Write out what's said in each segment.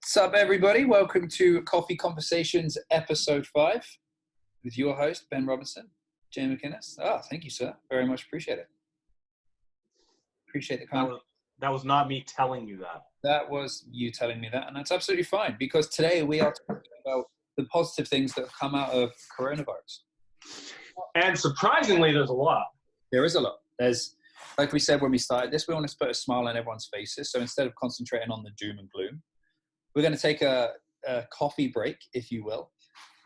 What's up, everybody? Welcome to Coffee Conversations, Episode 5, with your host, Ben Robinson, Jay McInnes. Thank you, sir. Very much appreciate it. Appreciate the comment. That was not me telling you that. That was you telling me that, and that's absolutely fine, because today we are talking about the positive things that have come out of coronavirus. And surprisingly, there's a lot. There is a lot. There's, like we said when we started this, we want to put a smile on everyone's faces. So instead of concentrating on the doom and gloom, we're going to take a coffee break, if you will,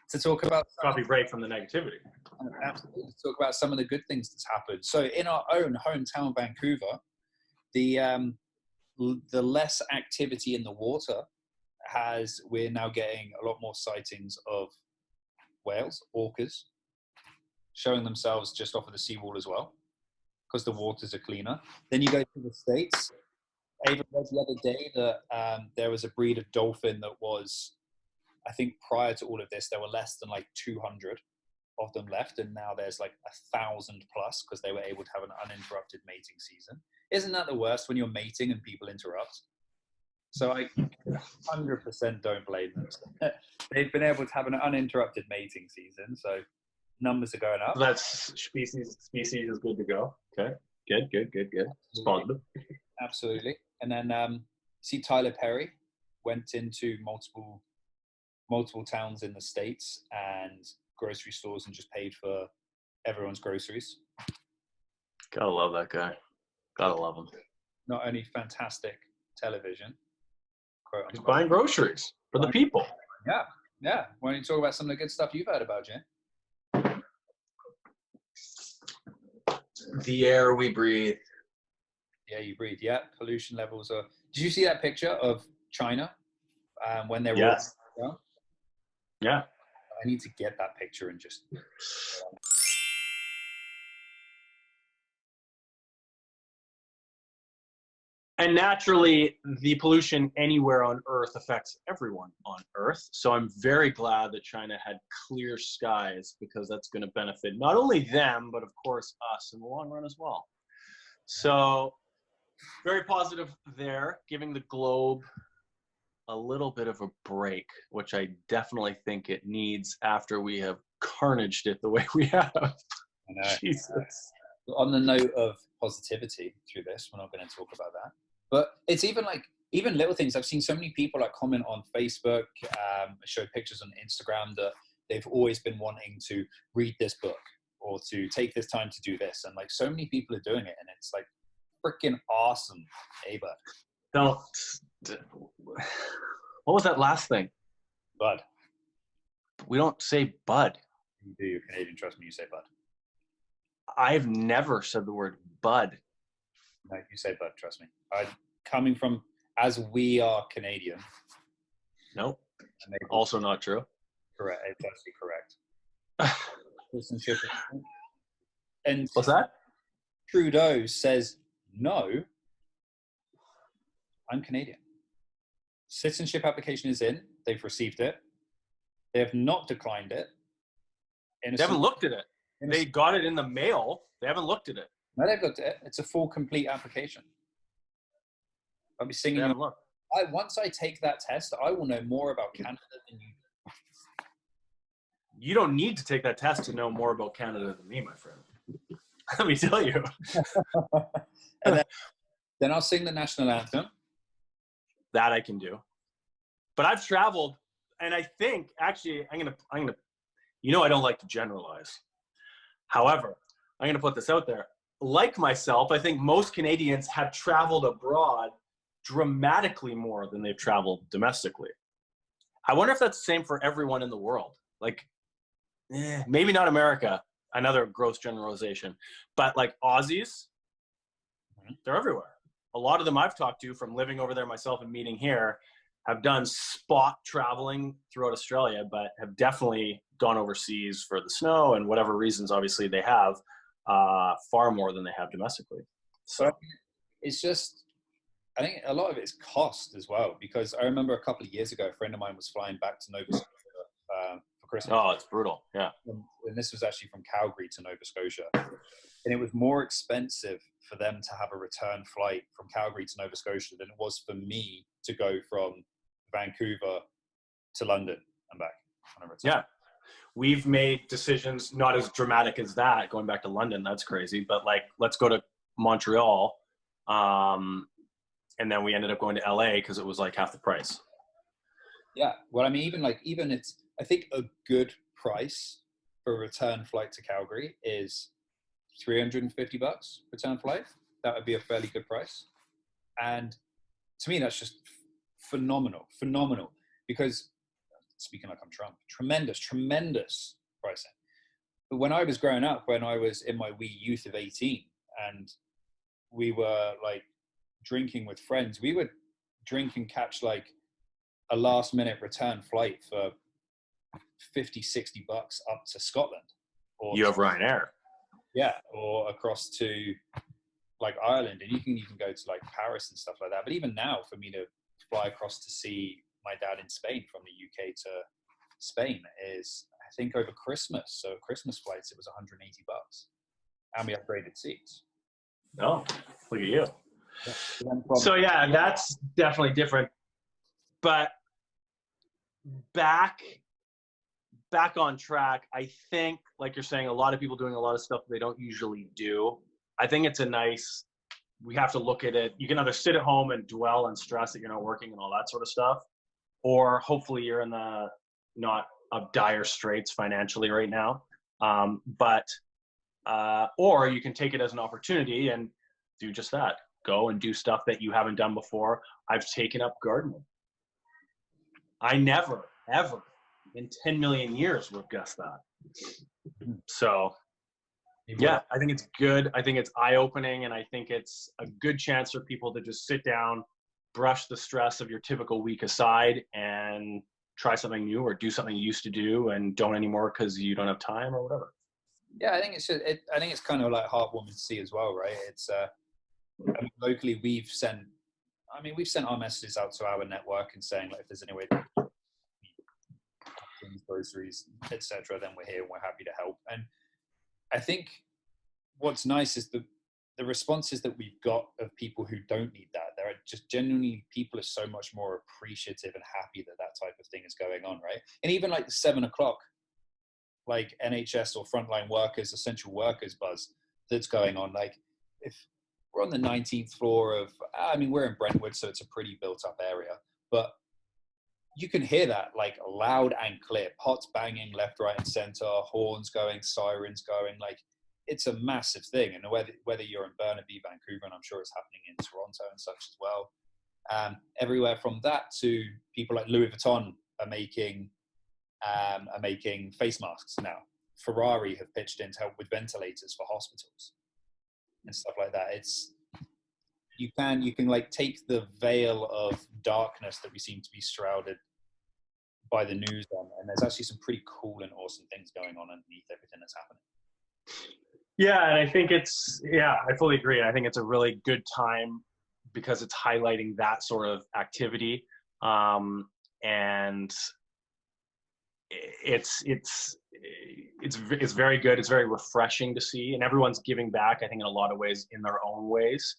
to talk about coffee break from the negativity. Absolutely, to talk about some of the good things that's happened. So in our own hometown, Vancouver, the less activity in the water we're now getting a lot more sightings of whales, orcas, showing themselves just off of the seawall as well, because the waters are cleaner. Then you go to the States. I even read the other day that there was a breed of dolphin that was, I think prior to all of this, there were less than like 200 of them left, and now there's like 1,000 plus because they were able to have an uninterrupted mating season. Isn't that the worst when you're mating and people interrupt? So I 100% don't blame them. They've been able to have an uninterrupted mating season, so numbers are going up. That's species is good to go. Okay, good. It's positive. Absolutely. And then see Tyler Perry went into multiple towns in the States and grocery stores and just paid for everyone's groceries. Gotta love that guy. Gotta love him. Not only fantastic television, quote unquote, he's buying groceries for the people. Yeah. Why don't you talk about some of the good stuff you've heard about, Jay? The air we breathe. Yeah, you breathe. Yeah, pollution levels are. Did you see that picture of China when they were? Yes. Yeah. I need to get that picture and just. And naturally, the pollution anywhere on Earth affects everyone on Earth. So I'm very glad that China had clear skies, because that's going to benefit not only them, but of course us in the long run as well. So very positive there, giving the globe a little bit of a break, which I definitely think it needs after we have carnaged it the way we have. I know. Jesus. On the note of positivity through this, we're not going to talk about that. But it's even little things. I've seen so many people like comment on Facebook, show pictures on Instagram that they've always been wanting to read this book or to take this time to do this. And like so many people are doing it, and it's like freaking awesome. Ava. Don't. What was that last thing? Bud. We don't say bud. You do. You're Canadian. Trust me, you say bud. I've never said the word bud. No, you say bud. Trust me. Coming from, as we are Canadian. Nope. Also not true. Correct. It's actually correct. Citizenship. And what's that? Trudeau says, no, I'm Canadian. Citizenship application is in. They've received it. They have not declined it. They haven't looked at it. They got it in the mail. They haven't looked at it. No, they've looked at it. It's a full, complete application. I'll be singing. Once I take that test, I will know more about Canada than you do. You don't need to take that test to know more about Canada than me, my friend. Let me tell you. And then I'll sing the national anthem. That I can do. But I've traveled, and I think actually I'm gonna. I don't like to generalize. However, I'm gonna put this out there. Like myself, I think most Canadians have traveled abroad dramatically more than they've traveled domestically. I wonder if that's the same for everyone in the world. Like, maybe not America. Another gross generalization, but like Aussies, they're everywhere. A lot of them I've talked to from living over there myself and meeting here have done spot traveling throughout Australia, but have definitely gone overseas for the snow and whatever reasons, obviously, they have far more than they have domestically. So it's just, I think a lot of it is cost as well, because I remember a couple of years ago, a friend of mine was flying back to Nova Scotia for Christmas. Oh, it's brutal. Yeah. And this was actually from Calgary to Nova Scotia. And it was more expensive for them to have a return flight from Calgary to Nova Scotia than it was for me to go from Vancouver to London and back on a return. Yeah. We've made decisions not as dramatic as that, going back to London. That's crazy. But like, let's go to Montreal. And then we ended up going to LA because it was like half the price. Yeah. Well, I mean, I think a good price for a return flight to Calgary is $350 return flight. That would be a fairly good price. And to me, that's just phenomenal, because speaking like I'm Trump, tremendous pricing. But when I was growing up, when I was in my wee youth of 18 and we were like drinking with friends, we would drink and catch like a last minute return flight for $50-$60 up to Scotland. Or you have Ryanair. Yeah, or across to like Ireland, and you can go to like Paris and stuff like that. But even now, for me to fly across to see my dad in Spain from the UK to Spain is, I think, over Christmas. So Christmas flights, it was $180, and we upgraded seats. Oh, look at you. Yeah. So yeah, that's definitely different. But back on track, I think, like you're saying, a lot of people doing a lot of stuff they don't usually do. I think it's we have to look at it. You can either sit at home and dwell and stress that you're not working and all that sort of stuff, or hopefully you're in the not of dire straits financially right now. Or you can take it as an opportunity and do just that. Go and do stuff that you haven't done before. I've taken up gardening. I never, ever in 10 million years would have guessed that. So yeah, I think it's good. I think it's eye-opening, and I think it's a good chance for people to just sit down, brush the stress of your typical week aside, and try something new or do something you used to do and don't anymore because you don't have time or whatever. Yeah, I think it's kind of like heartwarming to see as well, right? It's I mean, locally we've sent our messages out to our network and saying, like, if there's any way to groceries, etc., then we're here and we're happy to help. And I think what's nice is the responses that we've got of people who don't need that. There are just genuinely, people are so much more appreciative and happy that type of thing is going on, right? And even like the 7 o'clock, like NHS or frontline workers, essential workers buzz that's going on. Like, if we're on the 19th floor of, we're in Brentwood, so it's a pretty built up area, but you can hear that like loud and clear, pots banging left, right, and center, horns going, sirens going. Like, it's a massive thing. And whether you're in Burnaby, Vancouver, and I'm sure it's happening in Toronto and such as well. Everywhere from that to people like Louis Vuitton are making face masks now. Ferrari have pitched in to help with ventilators for hospitals and stuff like that. You can like take the veil of darkness that we seem to be shrouded by the news on, and there's actually some pretty cool and awesome things going on underneath everything that's happening. Yeah, and I think I fully agree. I think it's a really good time because it's highlighting that sort of activity, and it's very good. It's very refreshing to see, and everyone's giving back, I think, in a lot of ways, in their own ways,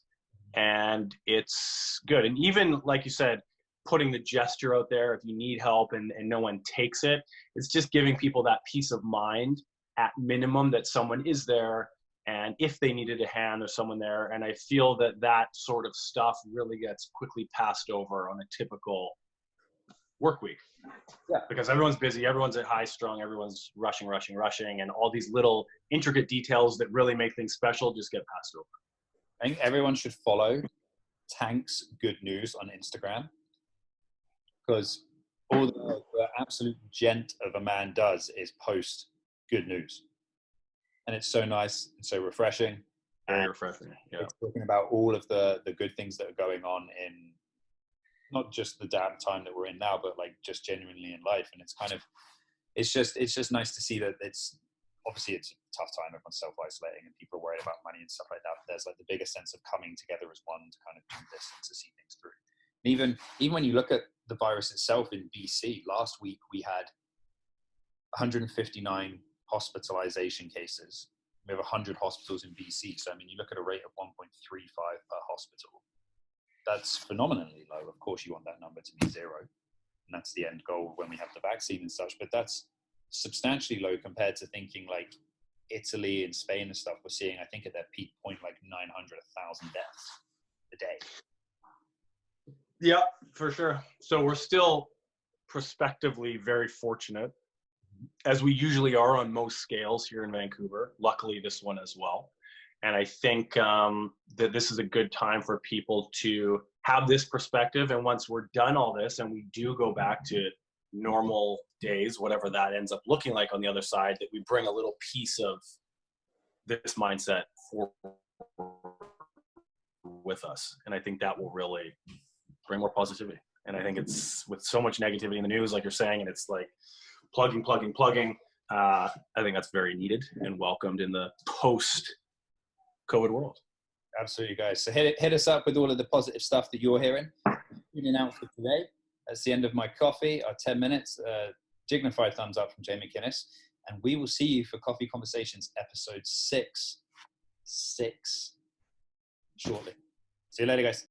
and it's good. And even like you said, putting the gesture out there, if you need help and no one takes it, it's just giving people that peace of mind at minimum that someone is there, and if they needed a hand, there's someone there. And I feel that sort of stuff really gets quickly passed over on a typical work week. Yeah. Because everyone's busy, everyone's at high strung, everyone's rushing, and all these little intricate details that really make things special just get passed over. I think everyone should follow Tank's Good News on Instagram, because all the absolute gent of a man does is post good news. And it's so nice and so refreshing. Very refreshing. Yeah. It's talking about all of the good things that are going on in not just the damn time that we're in now, but like just genuinely in life. And it's just nice to see that it's obviously it's a tough time. Everyone's self-isolating and people are worried about money and stuff like that. But there's like the bigger sense of coming together as one to kind of do this and to see things through. And even when you look at the virus itself in BC, last week we had 159 hospitalization cases. We have 100 hospitals in BC. So, I mean, you look at a rate of 1.35 per hospital. That's phenomenally low. Of course, you want that number to be zero. and that's the end goal when we have the vaccine and such. But that's substantially low compared to thinking like Italy and Spain and stuff. We're seeing, I think, at their peak point, like 900,000 deaths a day. Yeah, for sure. So we're still prospectively very fortunate, as we usually are on most scales here in Vancouver. Luckily, this one as well. And I think that this is a good time for people to have this perspective. And once we're done all this and we do go back to normal days, whatever that ends up looking like on the other side, that we bring a little piece of this mindset with us. And I think that will really bring more positivity. And I think it's, with so much negativity in the news, like you're saying, and it's like plugging. I think that's very needed and welcomed in the post-COVID world. Absolutely, guys. So hit us up with all of the positive stuff that you're hearing. Tuning out for today. That's the end of my coffee, our 10 minutes. Dignified thumbs up from Jay McInnes. And we will see you for Coffee Conversations episode 6 shortly. See you later, guys.